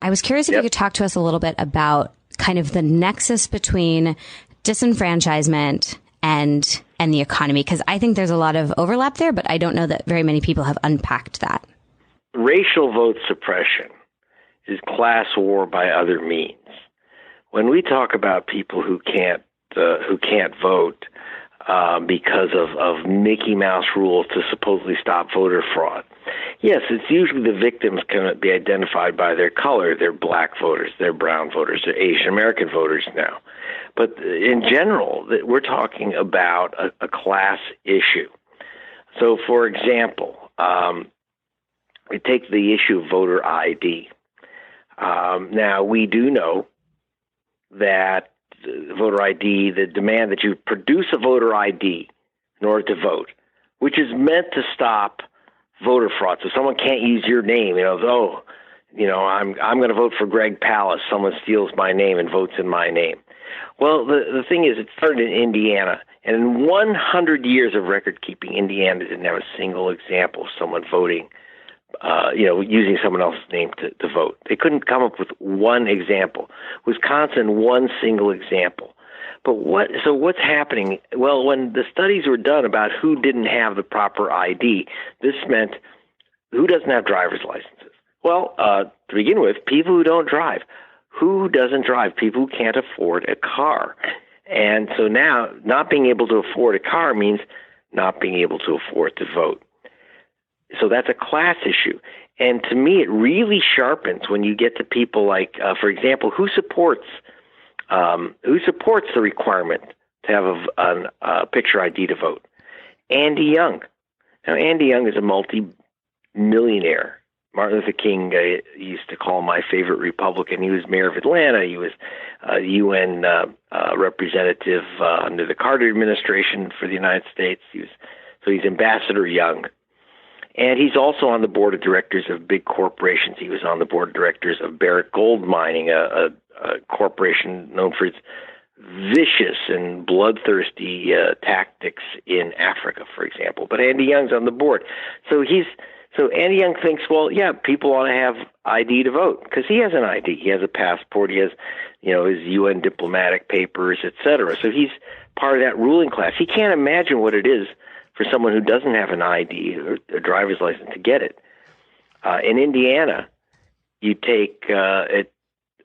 I was curious if you could talk to us a little bit about kind of the nexus between disenfranchisement and the economy, because I think there's a lot of overlap there, but I don't know that very many people have unpacked that. Racial vote suppression is class war by other means. When we talk about people who can't vote because of Mickey Mouse rules to supposedly stop voter fraud, yes, it's usually the victims can be identified by their color. They're black voters, they're brown voters, they're Asian American voters now. But in general, we're talking about a class issue. So, for example, we take the issue of voter ID. Now, we do know that voter ID, the demand that you produce a voter ID in order to vote, which is meant to stop voter fraud. So someone can't use your name, I'm going to vote for Greg Palast. Someone steals my name and votes in my name. Well, the thing is, it started in Indiana, and in 100 years of record keeping, Indiana didn't have a single example of someone voting, using someone else's name to vote. They couldn't come up with one example. Wisconsin, one single example. But what's happening? Well, when the studies were done about who didn't have the proper ID, this meant who doesn't have driver's licenses? Well, to begin with, people who don't drive. Who doesn't drive? People who can't afford a car. And so now not being able to afford a car means not being able to afford to vote. So that's a class issue. And to me, it really sharpens when you get to people like, for example, who supports the requirement to have a picture ID to vote? Andy Young. Now, Andy Young is a multi-millionaire. Martin Luther King used to call him my favorite Republican. He was mayor of Atlanta. He was UN representative under the Carter administration for the United States. He's Ambassador Young. And he's also on the board of directors of big corporations. He was on the board of directors of Barrick Gold Mining, a corporation known for its vicious and bloodthirsty tactics in Africa, for example. But Andy Young's on the board. So Andy Young thinks, well, yeah, people ought to have ID to vote because he has an ID. He has a passport. He has, his UN diplomatic papers, et cetera. So he's part of that ruling class. He can't imagine what it is for someone who doesn't have an ID or a driver's license to get it. In Indiana, you take the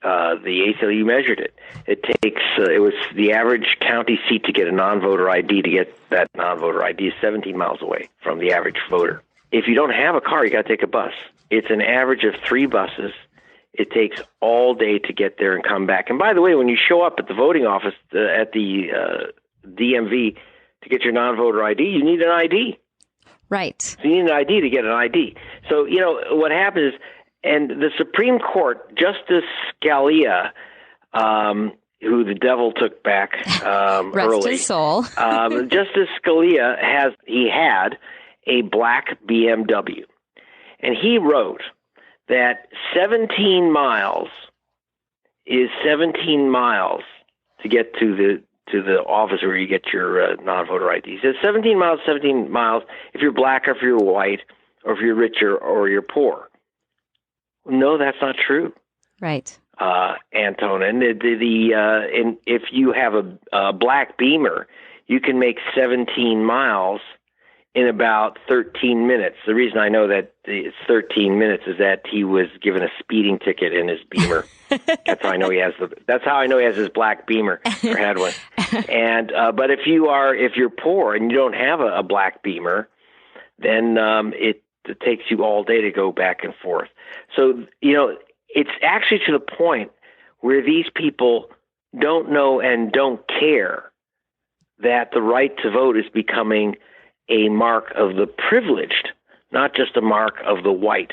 ACLU measured it. It was the average county seat to get a non-voter ID. To get that non-voter ID is 17 miles away from the average voter. If you don't have a car, you got to take a bus. It's an average of 3 buses. It takes all day to get there and come back. And by the way, when you show up at the voting office at the DMV to get your non-voter ID, you need an ID. Right. So you need an ID to get an ID. So, what happens is, and the Supreme Court, Justice Scalia, who the devil took back Rest early. his soul. Justice Scalia had a black BMW. And he wrote that 17 miles is 17 miles to get to the office where you get your non-voter ID. He says 17 miles if you're black or if you're white or if you're rich or you're poor. No, that's not true. Right. Anton. And if you have a black Beamer, you can make 17 miles in about 13 minutes. The reason I know that it's 13 minutes is that he was given a speeding ticket in his Beamer. That's how I know he has his black Beamer, or had one. And but if you're poor and you don't have a black Beamer, then it takes you all day to go back and forth. So it's actually to the point where these people don't know and don't care that the right to vote is becoming a mark of the privileged, not just a mark of the white.